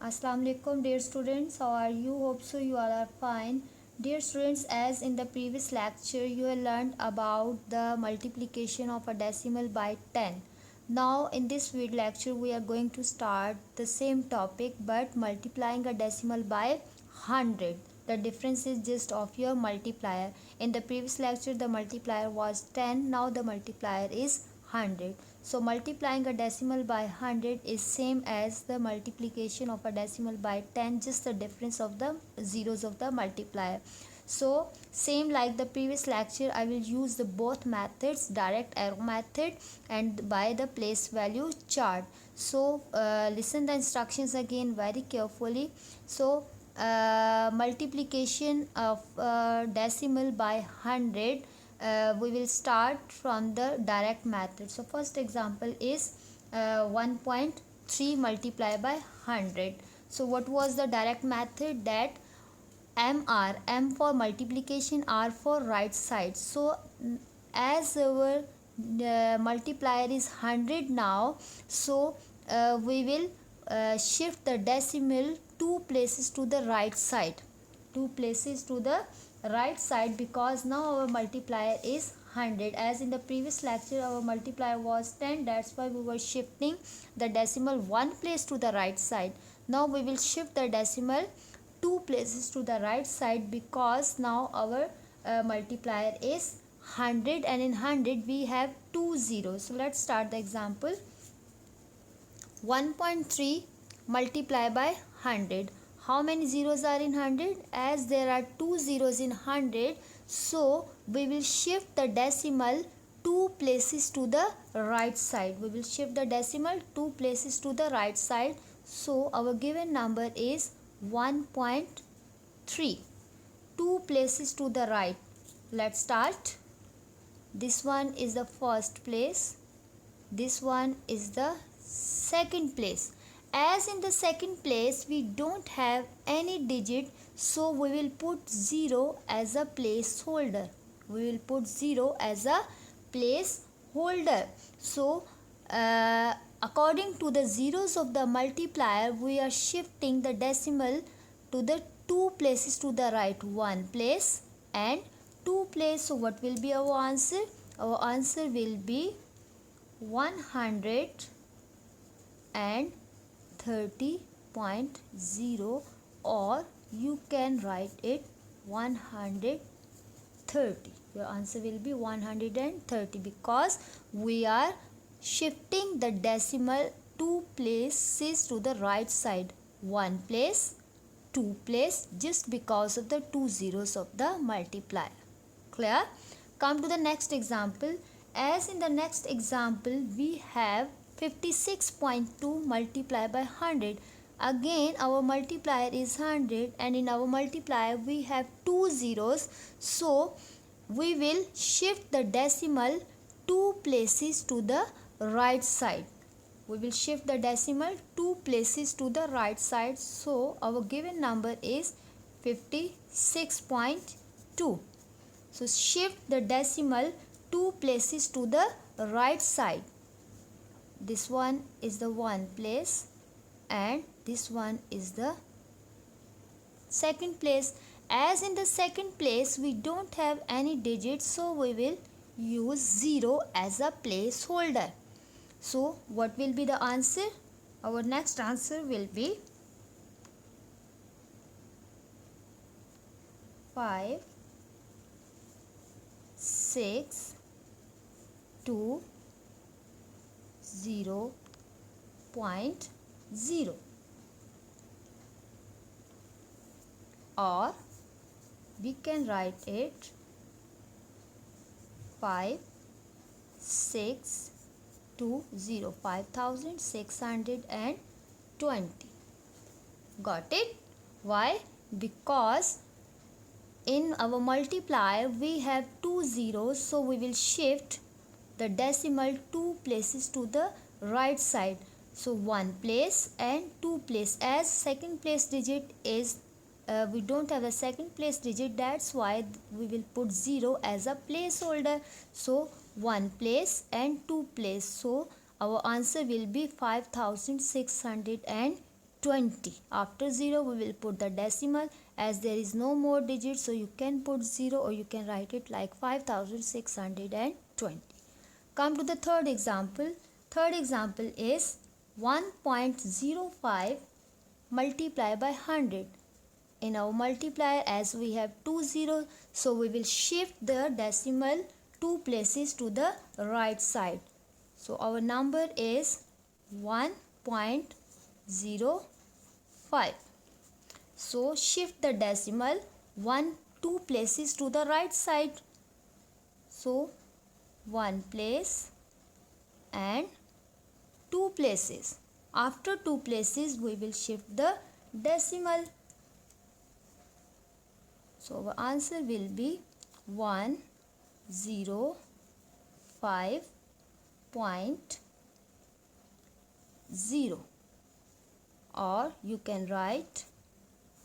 Assalamu alaikum dear students, how are you? Hope so you all are fine. Dear students, as in the previous lecture you have learned about the multiplication of a decimal by 10. Now in this video lecture we are going to start the same topic but multiplying a decimal by 100. The difference is just of your multiplier. In the previous lecture the multiplier was 10, now the multiplier is 100. So multiplying a decimal by 100 is same as the multiplication of a decimal by 10, just the difference of the zeros of the multiplier. So same like the previous lecture, I will use the both methods, direct arrow method and by the place value chart. So listen the instructions again very carefully. So multiplication of decimal by 100, we will start from the direct method. So first example is 1.3 multiplied by 100. So what was the direct method? That M for multiplication, R for right side. So as our multiplier is 100 now, so we will shift the decimal 2 places to the right side, 2 places to the right side, because now our multiplier is 100. As in the previous lecture our multiplier was 10, that's why we were shifting the decimal 1 place to the right side. Now we will shift the decimal 2 places to the right side because now our multiplier is 100 and in 100 we have 2 zeros. So let's start the example. 1.3 multiply by 100. How many zeros are in 100? As there are 2 zeros in 100, so we will shift the decimal 2 places to the right side. We will shift the decimal 2 places to the right side. So our given number is 1.3. 2 places to the right. Let's start. This one is the first place. This one is the second place. As in the second place we don't have any digit, so we will put 0 as a placeholder. We will put 0 as a placeholder. So according to the zeros of the multiplier, we are shifting the decimal to the 2 places to the right, 1 place and 2 place. So what will be our answer? Our answer will be 130.0, or you can write it 130. Your answer will be 130 because we are shifting the decimal 2 places to the right side, 1 place, 2 place, just because of the 2 zeros of the multiplier. Clear? Come to the next example. As in the next example we have 56.2 multiplied by 100. Again our multiplier is 100 and in our multiplier we have 2 zeros, so we will shift the decimal 2 places to the right side. We will shift the decimal 2 places to the right side. So our given number is 56.2. So shift the decimal 2 places to the right side. This one is the 1 place and this one is the second place. As in the second place we don't have any digits, so we will use 0 as a placeholder. So what will be the answer? Our next answer will be 5, 6, 2, 0.0, or we can write it 5, 6, 2, 0, 5620. Got it? Why? Because in our multiplier we have 2 zeros, so we will shift the decimal 2 places to the right side. So 1 place and 2 place. As second place digit is we don't have a second place digit, that's why we will put 0 as a placeholder. So 1 place and 2 place. So our answer will be 5620. 20. After 0 we will put the decimal, as there is no more digit, so you can put 0 or you can write it like 5620. Come to the third example. Third example is 1.05 multiplied by 100. In our multiplier, as we have 2 zeros, so we will shift the decimal 2 places to the right side. So our number is 1.05. So shift the decimal 2 places to the right side. So 1 place and 2 places. After 2 places we will shift the decimal. So our answer will be 105.0, or you can write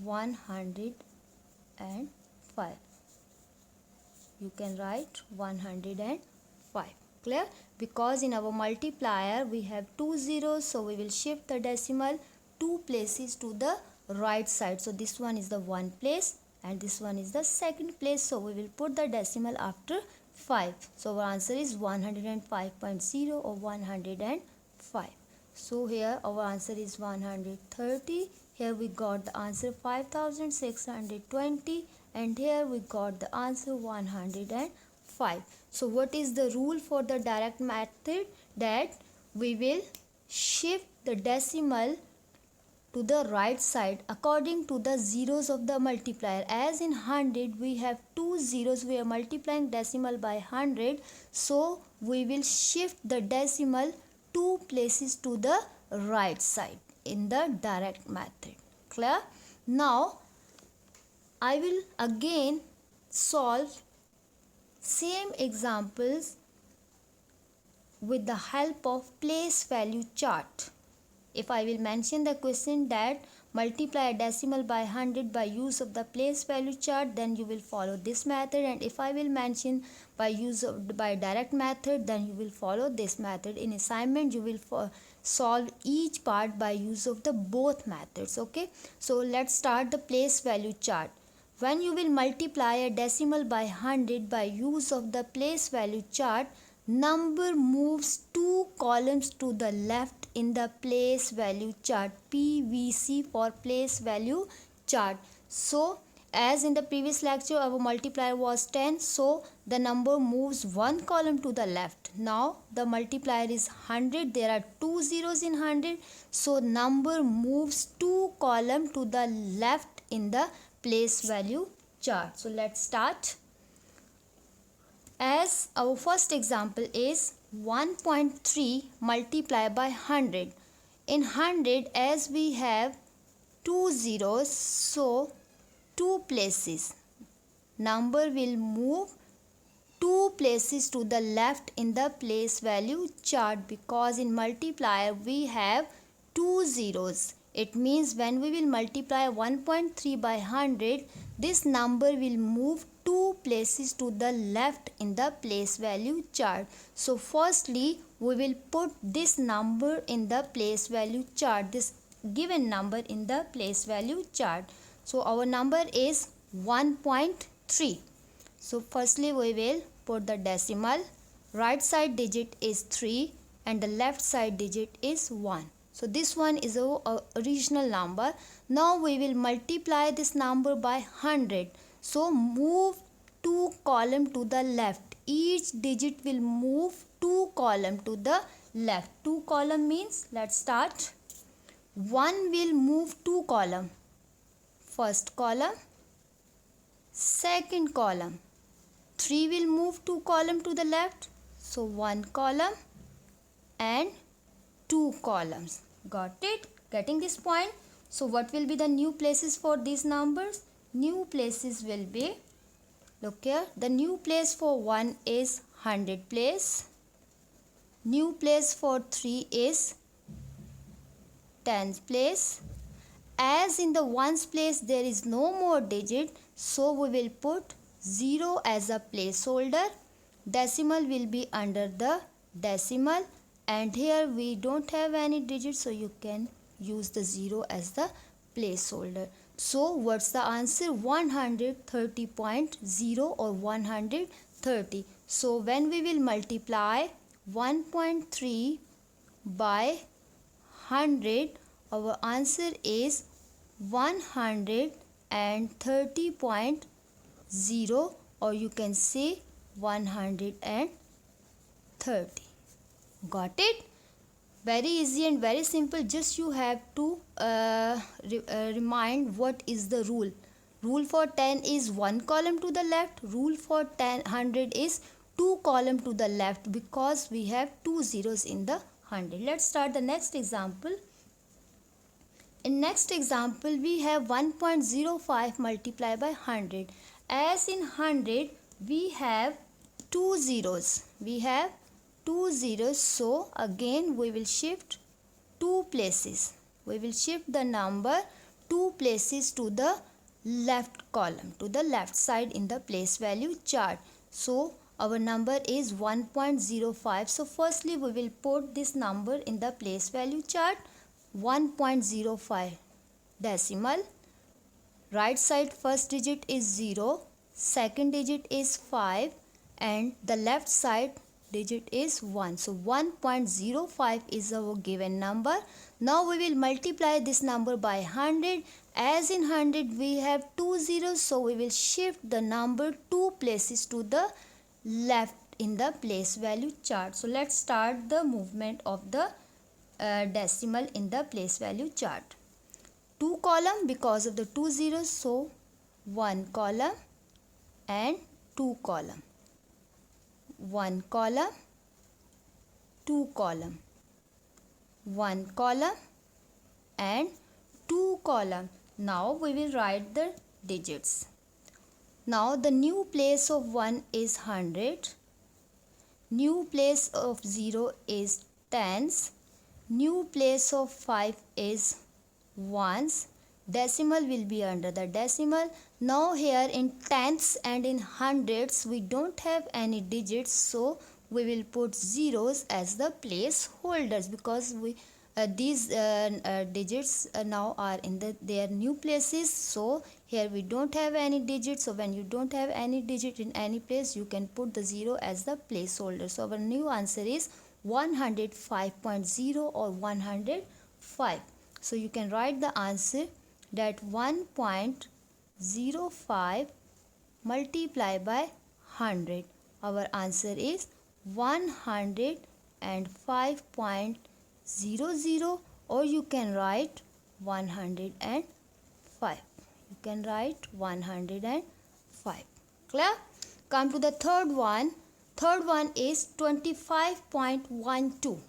105. You can write 105. Clear? Because in our multiplier we have 2 zeros, so we will shift the decimal 2 places to the right side. So this one is the 1 place and this one is the second place, so we will put the decimal after 5. So our answer is 105.0 or 105. So here our answer is 130. Here we got the answer 5620, and here we got the answer 105. So what is the rule for the direct method? That we will shift the decimal to the right side according to the zeros of the multiplier. As in 100 we have 2 zeros, we are multiplying decimal by 100, so we will shift the decimal 2 places to the right side in the direct method. Clear? Now I will again solve same examples with the help of place value chart. If I will mention the question that multiply a decimal by 100 by use of the place value chart, then you will follow this method, and if I will mention by direct method, then you will follow this method. In assignment you will solve each part by use of the both methods. Okay, so let's start the place value chart. When you will multiply a decimal by 100 by use of the place value chart, number moves 2 columns to the left in the place value chart. PVC for place value chart. So as in the previous lecture our multiplier was 10, so the number moves 1 column to the left. Now the multiplier is 100, there are 2 zeros in 100, so number moves 2 column to the left in the place value chart. So let's start. As our first example is 1.3 multiplied by 100. In 100, as we have 2 zeros, so 2 places. Number will move 2 places to the left in the place value chart, because in multiplier we have 2 zeros. It means when we will multiply 1.3 by 100, this number will move 2 places to the left in the place value chart. So firstly we will put this number in the place value chart, this given number in the place value chart. So our number is 1.3. So firstly we will put the decimal. Right side digit is 3 and the left side digit is 1. So this one is our original number. Now we will multiply this number by 100. So move 2 column to the left. Each digit will move 2 column to the left. 2 column means, let's start. 1 will move 2 column. First column, second column. 3 will move 2 column to the left. So 1 column and 2 columns. Got it? Getting this point? So what will be the new places for these numbers? New places will be, look here, the new place for 1 is 100 place. New place for 3 is 10th place. As in the ones place there is no more digit, so we will put 0 as a placeholder. Decimal will be under the decimal, and here we don't have any digit, so you can use the 0 as the placeholder. So what's the answer? 130.0 or 130. So when we will multiply 1.3 by 100, our answer is 130.0, or you can say 130. Got it? Very easy and very simple. Just you have to remind what is the rule. Rule for 10 is 1 column to the left. Rule for 100 is 2 column to the left, because we have 2 zeros in the 100. Let's start the next example. In next example, we have 1.05 multiplied by 100. As in 100, we have 2 zeros. We have 2 zeros. So again, we will shift 2 places. We will shift the number 2 places to the left column, to the left side in the place value chart. So our number is 1.05. So firstly, we will put this number in the place value chart. 1.05 decimal. Right side first digit is 0, second digit is 5, and the left side digit is 1. So 1.05 is our given number. Now we will multiply this number by 100. As in 100 we have 2 zeros, so we will shift the number 2 places to the left in the place value chart. So let's start the movement of the decimal in the place value chart. 2 column because of the 2 zeros, so 1 column and 2 column. 1 column, 2 column. 1 column and 2 column. Now we will write the digits. Now the new place of 1 is 100. New place of 0 is tens. New place of 5 is ones. Decimal will be under the decimal. Now here in tenths and in hundreds we don't have any digits, so we will put zeros as the placeholders, because these digits now are in their new places. So here we don't have any digits. So when you don't have any digit in any place, you can put the 0 as the placeholder. So our new answer is 105.0 or 105. So you can write the answer that 1.05 multiplied by 100. Our answer is 105.00, or you can write 105. You can write 105. Clear? Come to the third one. Third one is 25.12.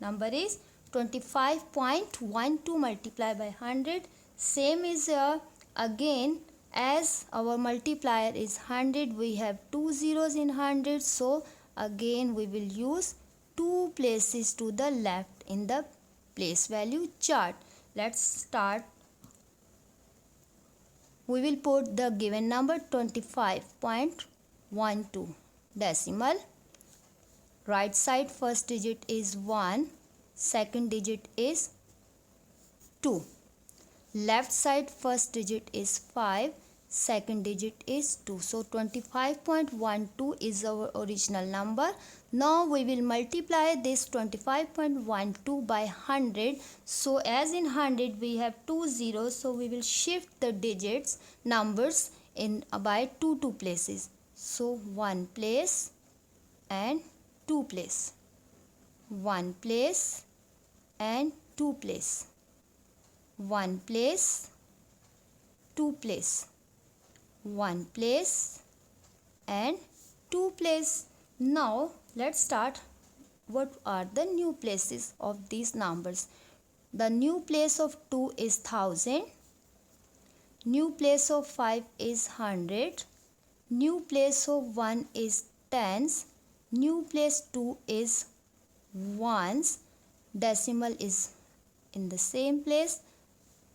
Number is 25.12 multiplied by 100. Same is here. Again, as our multiplier is 100, we have 2 zeros in 100. So again we will use 2 places to the left in the place value chart. Let's start. We will put the given number 25.12 decimal. Right side first digit is 1, second digit is 2. Left side first digit is 5, second digit is 2. So 25.12 is our original number. Now we will multiply this 25.12 by 100. So as in 100 we have 2 zeros, so we will shift the digits numbers in by 2 places. So 1 place and 2 place. 1 place and 2 place. 1 place, 2 place. 1 place and 2 place. Now let's start. What are the new places of these numbers? The new place of 2 is 1000. New place of 5 is 100. New place of 1 is tens. New place 2 is ones. Decimal is in the same place.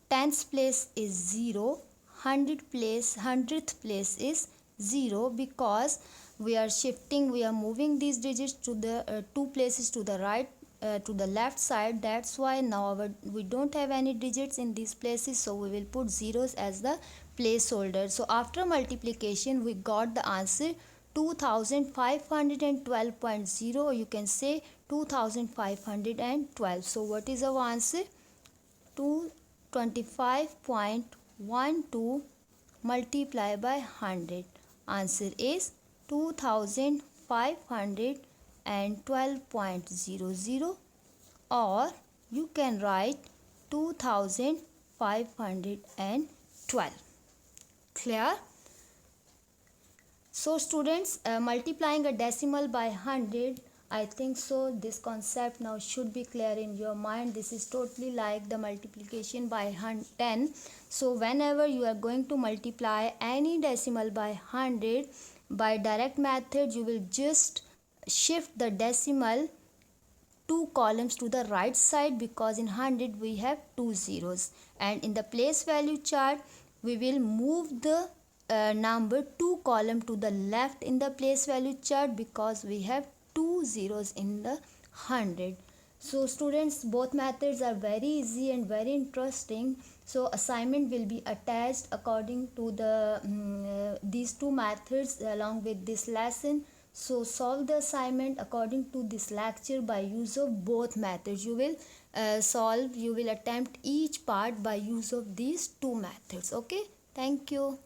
Tens place is 0. 100th place is 0, because we are shifting, we are moving these digits to the 2 places to the right to the left side. That's why now we don't have any digits in these places, so we will put zeros as the placeholder. So after multiplication we got the answer 2512.0. You can say 2512. So what is our answer? 225.12 multiply by 100. Answer is 2512.00, or you can write 2512. Clear? So students, multiplying a decimal by 100, I think so this concept now should be clear in your mind. This is totally like the multiplication by 10. So whenever you are going to multiply any decimal by 100, by direct method you will just shift the decimal 2 columns to the right side, because in 100 we have 2 zeros, and in the place value chart we will move the number 2 column to the left in the place value chart, because we have 2 zeros in the 100. So students, both methods are very easy and very interesting. So assignment will be attached according to the these two methods along with this lesson. So solve the assignment according to this lecture by use of both methods. You will attempt each part by use of these two methods. Okay, thank you.